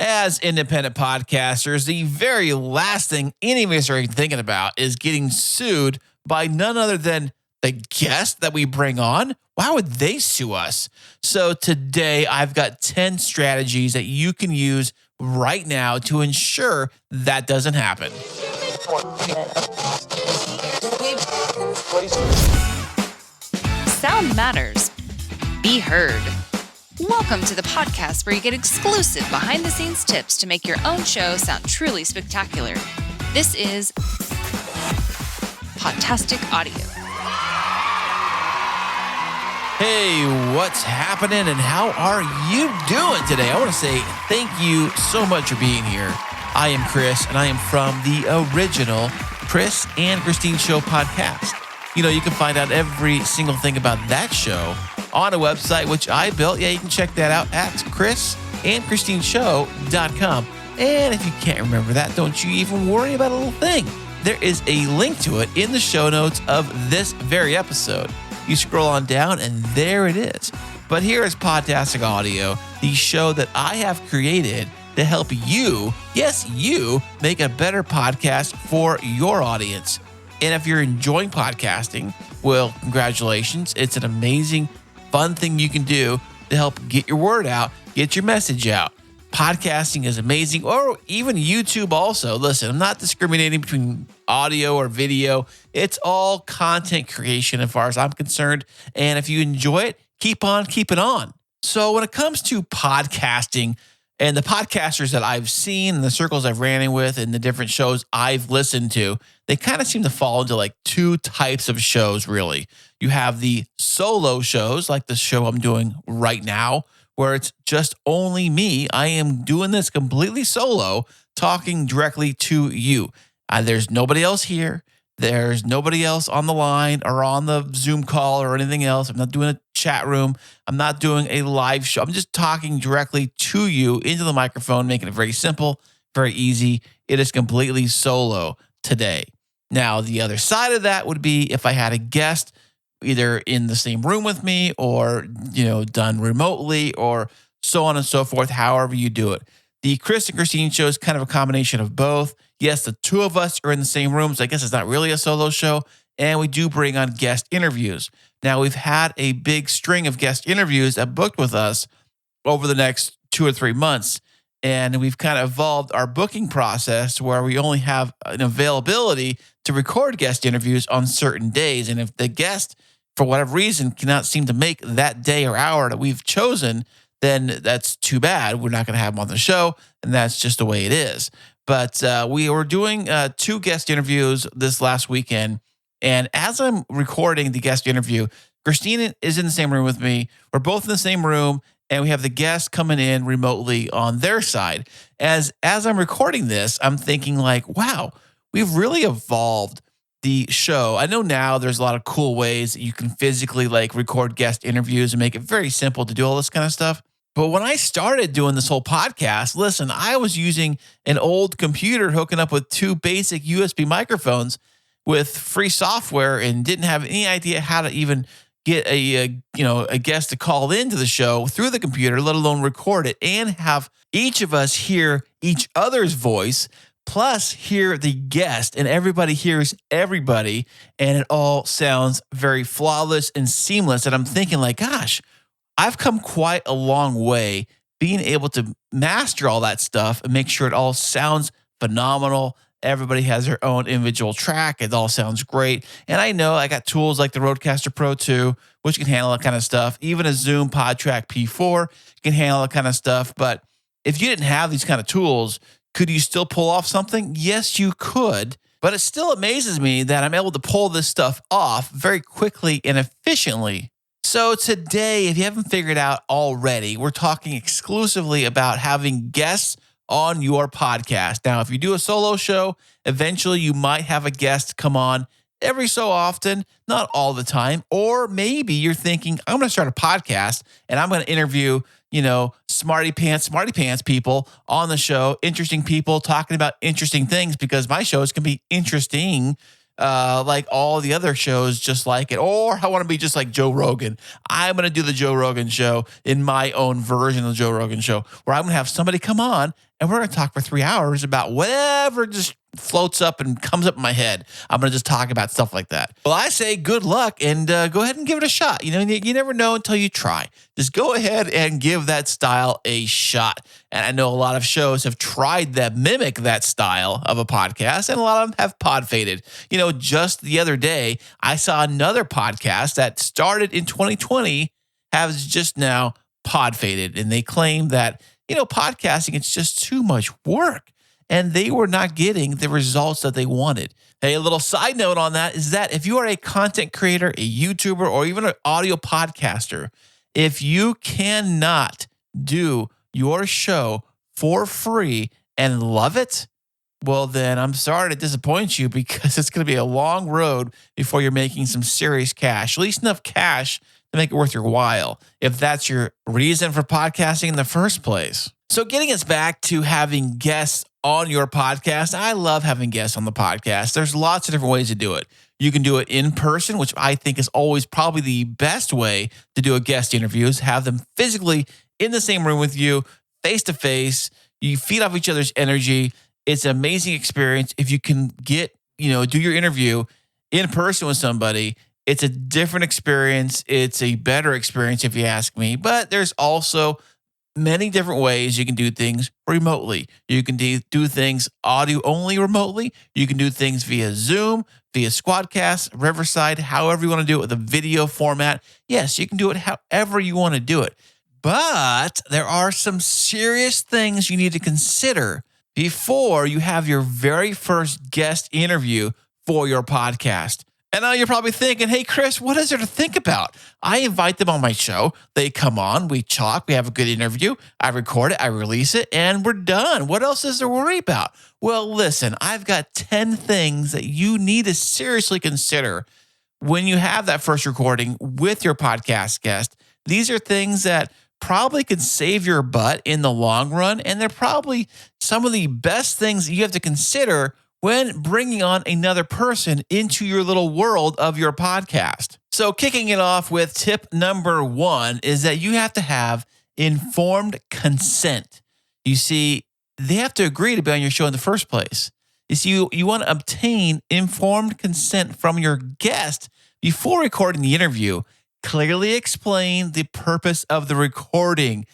As independent podcasters, the very last thing any of us are thinking about is getting sued by none other than the guest that we bring on. Why would they sue us? So today I've got 10 strategies that you can use right now to ensure that doesn't happen. Sound matters. Be heard. Welcome to the podcast where you get exclusive behind-the-scenes tips to make your own show sound truly spectacular. This is Podtastic Audio. Hey, what's happening and how are you doing today? I want to say thank you so much for being here. I am Chris, and I am from the original Chris and Christine Show podcast. You know, you can find out every single thing about that show on a website which I built. Yeah, you can check that out at chrisandchristineshow.com. And if you can't remember that, don't you even worry about a little thing. There is a link to it in the show notes of this very episode. You scroll on down and there it is. But here is Podtastic Audio, the show that I have created to help you, yes, you, make a better podcast for your audience. And if you're enjoying podcasting, well, congratulations. It's an amazing, fun thing you can do to help get your word out, get your message out. Podcasting is amazing, or even YouTube also. Listen, I'm not discriminating between audio or video. It's all content creation as far as I'm concerned. And if you enjoy it, keep on keeping on. So when it comes to podcasting and the podcasters that I've seen and the circles I've ran in with and the different shows I've listened to, they kind of seem to fall into like two types of shows, really. You have the solo shows, like the show I'm doing right now, where it's just only me. I am doing this completely solo, talking directly to you. There's nobody else here. There's nobody else on the line or on the Zoom call or anything else. I'm not doing a chat room. I'm not doing a live show. I'm just talking directly to you into the microphone, making it very simple, very easy. It is completely solo today. Now, the other side of that would be if I had a guest either in the same room with me or, done remotely or so on and so forth, however you do it. The Chris and Christine show is kind of a combination of both. Yes, the two of us are in the same room, so I guess it's not really a solo show, and we do bring on guest interviews. Now, we've had a big string of guest interviews that booked with us over the next 2 or 3 months, and we've kind of evolved our booking process where we only have an availability to record guest interviews on certain days, and if the guest, for whatever reason, cannot seem to make that day or hour that we've chosen, then that's too bad. We're not going to have them on the show, and that's just the way it is. But we were doing 2 guest interviews this last weekend, and as I'm recording the guest interview, Christine is in the same room with me. We're both in the same room, and we have the guest coming in remotely on their side. As I'm recording this, I'm thinking like, wow, we've really evolved the show. I know now there's a lot of cool ways that you can physically like record guest interviews and make it very simple to do all this kind of stuff. But when I started doing this whole podcast, listen, I was using an old computer hooking up with 2 basic USB microphones with free software and didn't have any idea how to even get a guest to call into the show through the computer, let alone record it and have each of us hear each other's voice, plus hear the guest, and everybody hears everybody, and it all sounds very flawless and seamless. And I'm thinking like, gosh, I've come quite a long way being able to master all that stuff and make sure it all sounds phenomenal. Everybody has their own individual track. It all sounds great. And I know I got tools like the Rodecaster Pro 2, which can handle that kind of stuff. Even a Zoom PodTrack P4 can handle that kind of stuff. But if you didn't have these kind of tools, could you still pull off something? Yes, you could. But it still amazes me that I'm able to pull this stuff off very quickly and efficiently. So today, if you haven't figured out already, we're talking exclusively about having guests on your podcast. Now, if you do a solo show, eventually you might have a guest come on every so often, not all the time. Or maybe you're thinking, I'm going to start a podcast and I'm going to interview, smarty pants people on the show, interesting people talking about interesting things, because my shows can be interesting like all the other shows just like it, or I want to be just like Joe Rogan. I'm going to do the Joe Rogan show in my own version of the Joe Rogan show, where I'm going to have somebody come on and we're going to talk for 3 hours about whatever just floats up and comes up in my head. I'm going to just talk about stuff like that. Well, I say good luck and go ahead and give it a shot. You never know until you try. Just go ahead and give that style a shot. And I know a lot of shows have tried that mimic that style of a podcast, and a lot of them have pod faded. Just the other day, I saw another podcast that started in 2020 has just now pod faded, and they claim that podcasting, it's just too much work, and they were not getting the results that they wanted. Hey, a little side note on that is that if you are a content creator, a YouTuber, or even an audio podcaster, if you cannot do your show for free and love it, well, then I'm sorry to disappoint you, because it's going to be a long road before you're making some serious cash, at least enough cash to make it worth your while, if that's your reason for podcasting in the first place. So getting us back to having guests on your podcast, I love having guests on the podcast. There's lots of different ways to do it. You can do it in person, which I think is always probably the best way to do a guest interview, is have them physically in the same room with you, face to face. You feed off each other's energy. It's an amazing experience. If you can do your interview in person with somebody, it's a different experience. It's a better experience, if you ask me. But there's also many different ways you can do things remotely. You can do things audio only remotely. You can do things via Zoom, via Squadcast, Riverside, however you want to do it with a video format. Yes, you can do it however you want to do it. But there are some serious things you need to consider before you have your very first guest interview for your podcast. And now you're probably thinking, hey, Chris, what is there to think about? I invite them on my show. They come on, we talk, we have a good interview. I record it, I release it, and we're done. What else is there to worry about? Well, listen, I've got 10 things that you need to seriously consider when you have that first recording with your podcast guest. These are things that probably could save your butt in the long run, and they're probably some of the best things you have to consider when bringing on another person into your little world of your podcast. So kicking it off with tip number 1 is that you have to have informed consent. You see, they have to agree to be on your show in the first place. You see, you want to obtain informed consent from your guest before recording the interview. Clearly explain the purpose of the recording,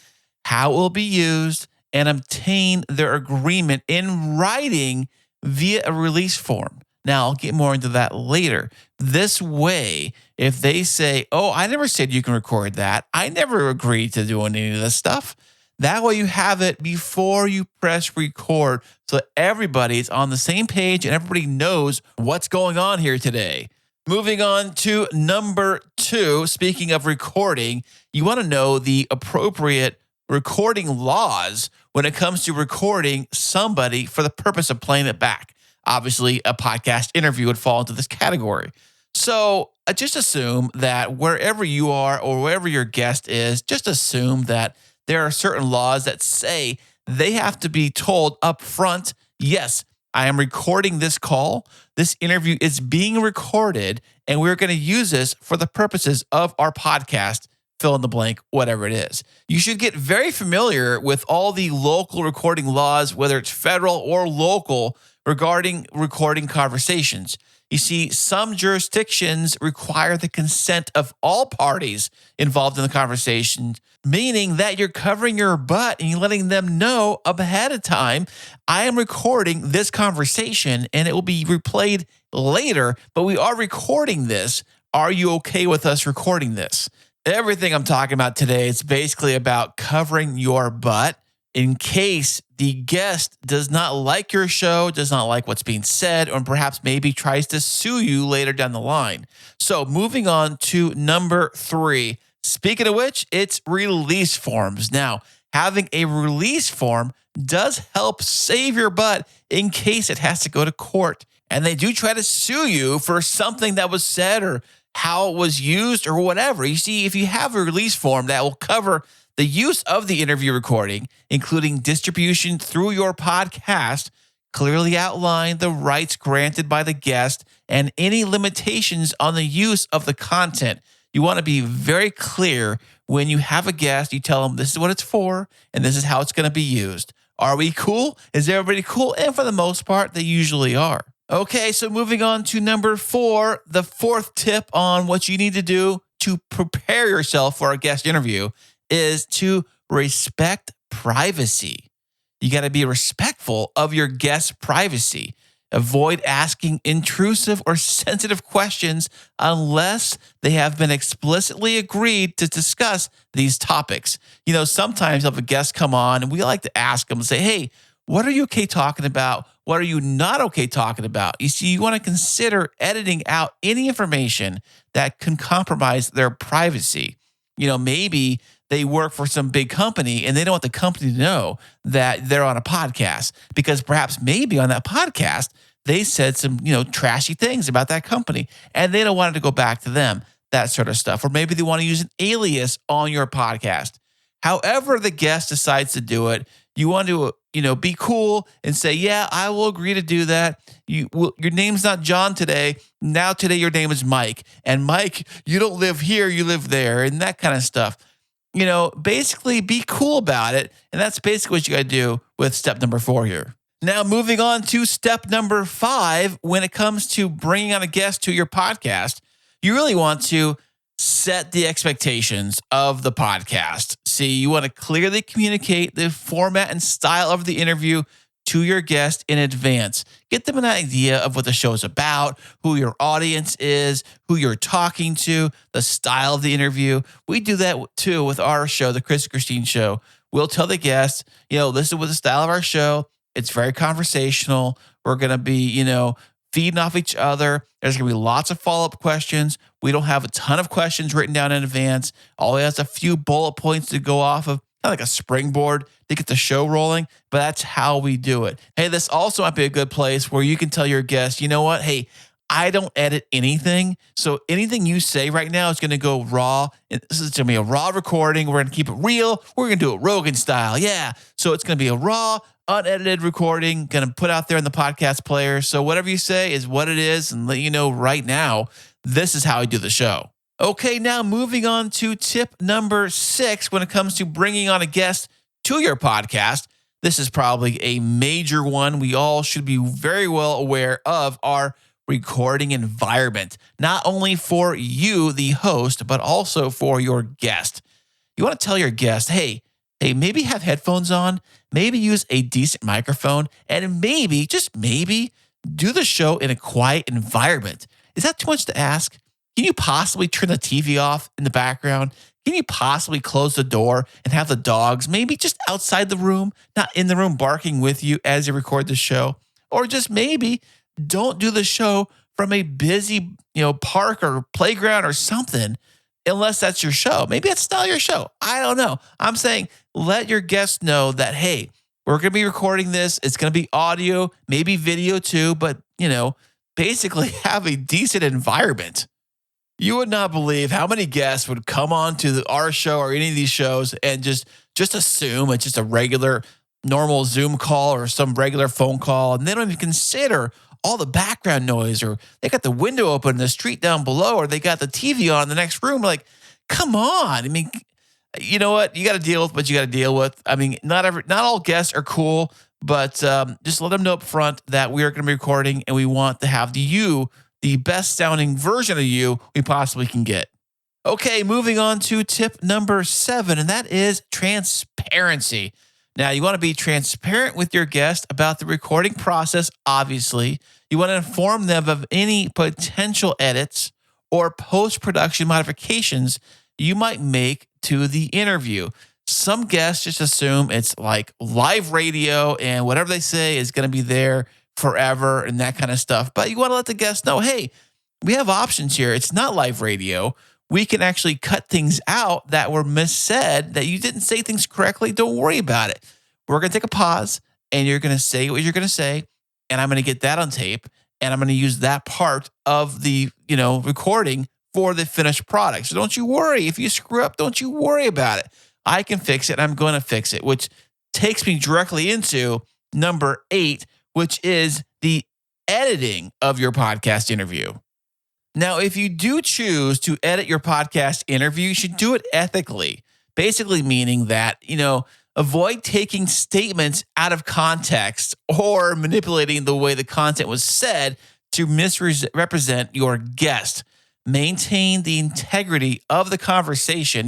how it will be used, and obtain their agreement in writing via a release form. Now, I'll get more into that later. This way, if they say, oh, I never said you can record that, I never agreed to doing any of this stuff, that way you have it before you press record, so everybody's on the same page and everybody knows what's going on here today. Moving on to number 2, speaking of recording, you want to know the appropriate recording laws when it comes to recording somebody for the purpose of playing it back. Obviously, a podcast interview would fall into this category. So just assume that wherever you are or wherever your guest is, just assume that there are certain laws that say they have to be told up front, yes, I am recording this call. This interview is being recorded, and we're going to use this for the purposes of our podcast, fill in the blank, whatever it is. You should get very familiar with all the local recording laws, whether it's federal or local, regarding recording conversations. You see, some jurisdictions require the consent of all parties involved in the conversation, meaning that you're covering your butt and you're letting them know ahead of time, I am recording this conversation and it will be replayed later, but we are recording this. Are you okay with us recording this? Everything I'm talking about today is basically about covering your butt in case the guest does not like your show, does not like what's being said, or perhaps maybe tries to sue you later down the line. So moving on to number 3. Speaking of which, it's release forms. Now, having a release form does help save your butt in case it has to go to court. And they do try to sue you for something that was said or how it was used or whatever. You see, if you have a release form that will cover the use of the interview recording, including distribution through your podcast, Clearly outline the rights granted by the guest and any limitations on the use of the content. You want to be very clear when you have a guest. You tell them this is what it's for and this is how it's going to be used. Are we cool? Is everybody cool? And for the most part, they usually are. Okay, so moving on to number 4, the fourth tip on what you need to do to prepare yourself for a guest interview is to respect privacy. You got to be respectful of your guest's privacy. Avoid asking intrusive or sensitive questions unless they have been explicitly agreed to discuss these topics. You know, sometimes if a guest come on and we like to ask them and say, hey, what are you okay talking about? What are you not okay talking about? You see, you want to consider editing out any information that can compromise their privacy. You know, maybe they work for some big company and they don't want the company to know that they're on a podcast because perhaps maybe on that podcast, they said some, trashy things about that company and they don't want it to go back to them, that sort of stuff. Or maybe they want to use an alias on your podcast. However the guest decides to do it, you want to, be cool and say, yeah, I will agree to do that. Your name's not John today. Now today your name is Mike. And Mike, you don't live here, you live there, and that kind of stuff. Basically be cool about it. And that's basically what you got to do with step number 4 here. Now, moving on to step number 5, when it comes to bringing on a guest to your podcast, you really want to set the expectations of the podcast. See, you want to clearly communicate the format and style of the interview to your guest in advance. Get them an idea of what the show is about, who your audience is, who you're talking to, the style of the interview. We do that too with our show, The Chris and Christine Show. We'll tell the guests, this is what the style of our show. It's very conversational. We're going to be, feeding off each other. There's going to be lots of follow-up questions. We don't have a ton of questions written down in advance. All we have is a few bullet points to go off of, kind of like a springboard to get the show rolling, but that's how we do it. Hey, this also might be a good place where you can tell your guests, you know what? Hey, I don't edit anything. So anything you say right now is going to go raw. This is going to be a raw recording. We're going to keep it real. We're going to do it Rogan style. Yeah. So it's going to be a raw, unedited recording, going to put out there in the podcast player. So whatever you say is what it is, and let you know right now, this is how I do the show. Okay, now moving on to tip number 6 when it comes to bringing on a guest to your podcast. This is probably a major one. We all should be very well aware of our recording environment, not only for you, the host, but also for your guest. You want to tell your guest, hey, maybe have headphones on, maybe use a decent microphone, and maybe, just maybe, do the show in a quiet environment. Is that too much to ask? Can you possibly turn the TV off in the background? Can you possibly close the door and have the dogs maybe just outside the room, not in the room barking with you as you record the show? Or just maybe don't do the show from a busy, park or playground or something, unless that's your show. Maybe that's not your show. I don't know. I'm saying let your guests know that, hey, we're going to be recording this. It's going to be audio, maybe video too, but, basically have a decent environment. You would not believe how many guests would come on to our show or any of these shows and just assume it's just a regular, normal Zoom call or some regular phone call, and they don't even consider all the background noise, or they got the window open in the street down below, or they got the TV on in the next room. Like, come on. I mean, you know what? You got to deal with what you got to deal with. I mean, not all guests are cool, but just let them know up front that we are going to be recording and we want to have the best sounding version of you we possibly can get. Okay, moving on to tip number 7, and that is transparency. Now, you want to be transparent with your guest about the recording process, obviously. You want to inform them of any potential edits or post-production modifications you might make to the interview. Some guests just assume it's like live radio and whatever they say is going to be there forever and that kind of stuff. But you want to let the guests know, hey, we have options here. It's not live radio. We can actually cut things out that were missaid, that you didn't say things correctly. Don't worry about it. We're going to take a pause and you're going to say what you're going to say. And I'm going to get that on tape. And I'm going to use that part of the, recording for the finished product. So don't you worry. If you screw up, don't you worry about it. I can fix it. I'm going to fix it, which takes me directly into number 8, which is the editing of your podcast interview. Now, if you do choose to edit your podcast interview, you should do it ethically, basically meaning that, avoid taking statements out of context or manipulating the way the content was said to misrepresent your guest. Maintain the integrity of the conversation.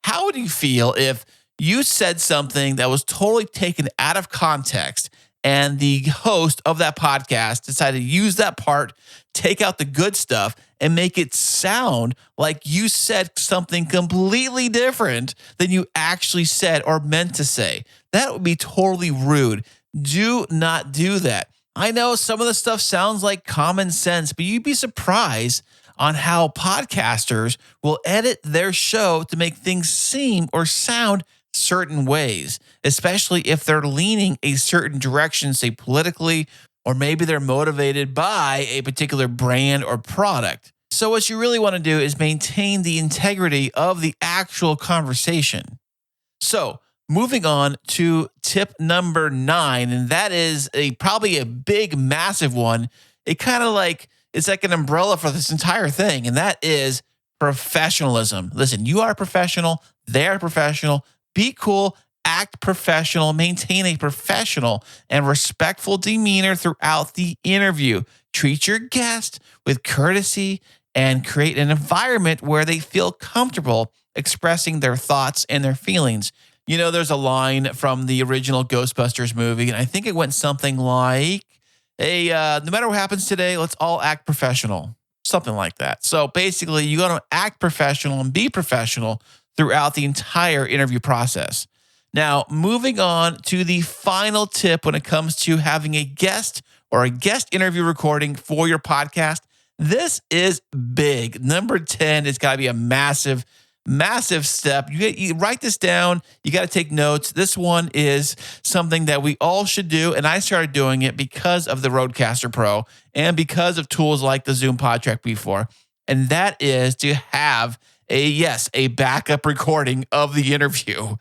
How would you feel if you said something that was totally taken out of context and the host of that podcast decided to use that part, take out the good stuff, and make it sound like you said something completely different than you actually said or meant to say? That would be totally rude. Do not do that. I know some of the stuff sounds like common sense, but you'd be surprised on how podcasters will edit their show to make things seem or sound certain ways, especially if they're leaning a certain direction, say politically, or maybe they're motivated by a particular brand or product. So what you really want to do is maintain the integrity of the actual conversation. So moving on to tip number 9, and that is probably a big, massive one. It's like an umbrella for this entire thing, and that is professionalism. Listen, you are a professional. They're a professional. Be cool, act professional, maintain a professional and respectful demeanor throughout the interview. Treat your guest with courtesy and create an environment where they feel comfortable expressing their thoughts and their feelings. There's a line from the original Ghostbusters movie, and I think it went something like, no matter what happens today, let's all act professional. Something like that. So basically, you got to act professional and be professional throughout the entire interview process. Now, moving on to the final tip when it comes to having a guest or a guest interview recording for your podcast. This is big. Number 10 has got to be a massive step. You write this down. You got to take notes. This one is something that we all should do, and I started doing it because of the Rodecaster Pro and because of tools like the Zoom PodTrack B4, and that is to have a backup recording of the interview.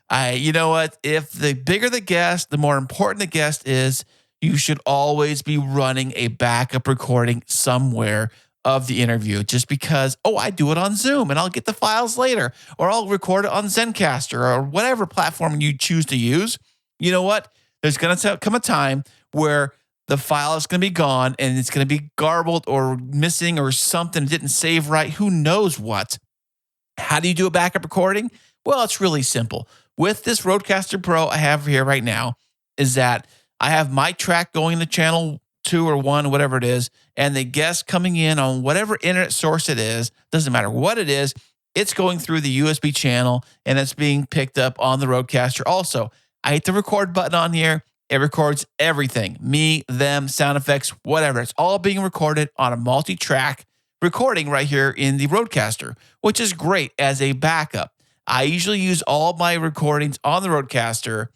You know what? If the bigger the guest, the more important the guest is, you should always be running a backup recording somewhere of the interview, just because, I do it on Zoom and I'll get the files later, or I'll record it on Zencastr or whatever platform you choose to use. You know what? There's going to come a time where the file is going to be gone and it's going to be garbled or missing or something didn't save right. Who knows what? How do you do a backup recording? Well, it's really simple. With this Rodecaster Pro I have here right now, is that I have my track going to channel 2 or 1, whatever it is, and the guest coming in on whatever internet source it is, doesn't matter what it is, it's going through the USB channel and it's being picked up on the Rodecaster. Also, I hit the record button on here. It records everything, me, them, sound effects, whatever. It's all being recorded on a multi-track recording right here in the Rodecaster, which is great as a backup. I usually use all my recordings on the Rodecaster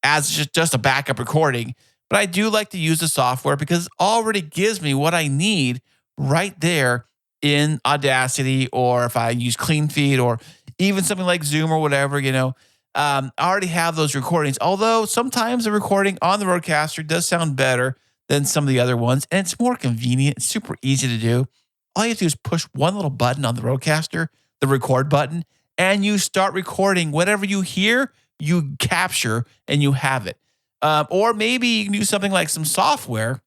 as just a backup recording, but I do like to use the software because it already gives me what I need right there in Audacity, or if I use CleanFeed or even something like Zoom or whatever, I already have those recordings. Although sometimes the recording on the Rodecaster does sound better than some of the other ones, and it's more convenient. It's super easy to do. All you have to do is push one little button on the Rodecaster, the record button, and you start recording. Whatever you hear, you capture and you have it. Or maybe you can do something like some software,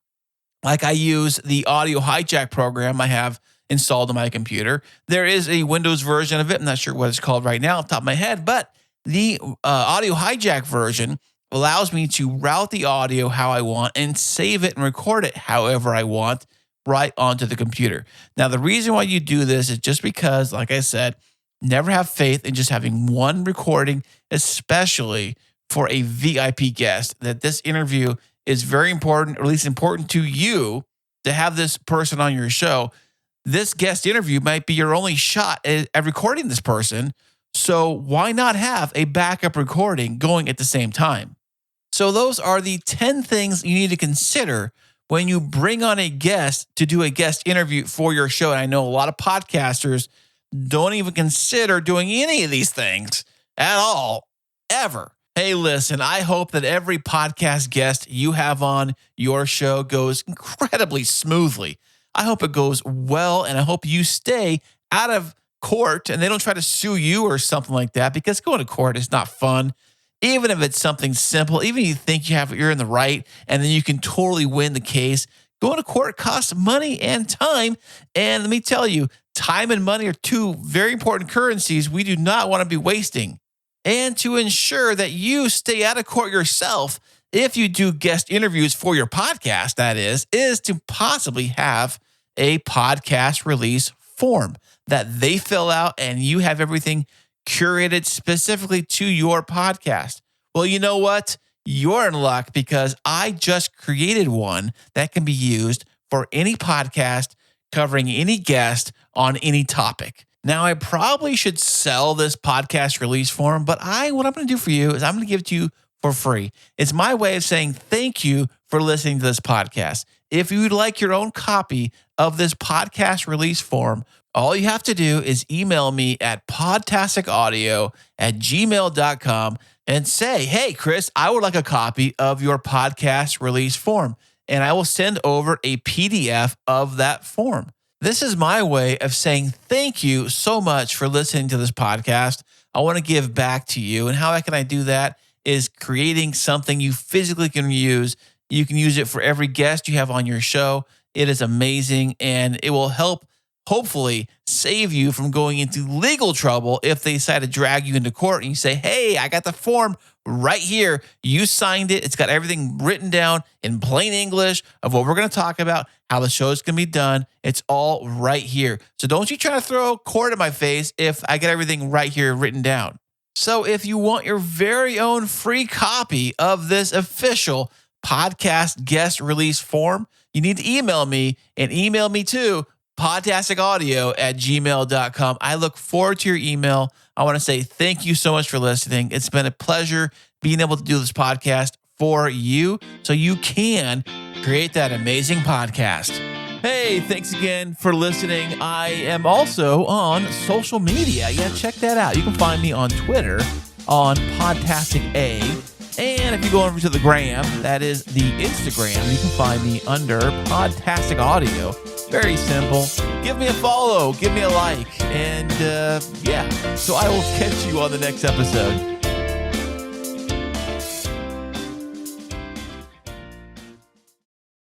like I use the Audio Hijack program I have installed on my computer. There is a Windows version of it. I'm not sure what it's called right now off the top of my head, but the Audio Hijack version allows me to route the audio how I want and save it and record it however I want right onto the computer. Now, the reason why you do this is just because, like I said, never have faith in just having one recording, especially for a VIP guest, that this interview is very important, or at least important to you to have this person on your show. This guest interview might be your only shot at recording this person. So why not have a backup recording going at the same time? So those are the 10 things you need to consider when you bring on a guest to do a guest interview for your show. And I know a lot of podcasters don't even consider doing any of these things at all, ever. Hey, listen, I hope that every podcast guest you have on your show goes incredibly smoothly. I hope it goes well, and I hope you stay out of court and they don't try to sue you or something like that, because going to court is not fun. Even if it's something simple, even if you think you're in the right and then you can totally win the case, going to court costs money and time. And let me tell you, time and money are two very important currencies we do not want to be wasting. And to ensure that you stay out of court yourself, if you do guest interviews for your podcast, that is to possibly have a podcast release form that they fill out, and you have everything curated specifically to your podcast. Well, you know what? You're in luck, because I just created one that can be used for any podcast covering any guest on any topic. Now, I probably should sell this podcast release form, but what I'm going to do for you is I'm going to give it to you for free. It's my way of saying thank you for listening to this podcast. If you'd like your own copy of this podcast release form, all you have to do is email me at podtasticaudio@gmail.com and say, hey, Chris, I would like a copy of your podcast release form. And I will send over a PDF of that form. This is my way of saying thank you so much for listening to this podcast. I want to give back to you. And how can I do that is creating something you physically can use. You can use it for every guest you have on your show. It is amazing, and it will help hopefully save you from going into legal trouble if they decide to drag you into court and you say, hey, I got the form right here. You signed it. It's got everything written down in plain English of what we're going to talk about, how the show is going to be done. It's all right here. So don't you try to throw court in my face if I get everything right here written down. So if you want your very own free copy of this official podcast guest release form, you need to email me, and email me to podtasticaudio@gmail.com. I look forward to your email. I want to say thank you so much for listening. It's been a pleasure being able to do this podcast for you so you can create that amazing podcast. Hey, thanks again for listening. I am also on social media. Yeah, check that out. You can find me on Twitter on PodtasticA. And if you go over to the gram, that is the Instagram, you can find me under Podtastic Audio. Very simple. Give me a follow, give me a like, and yeah. So I will catch you on the next episode.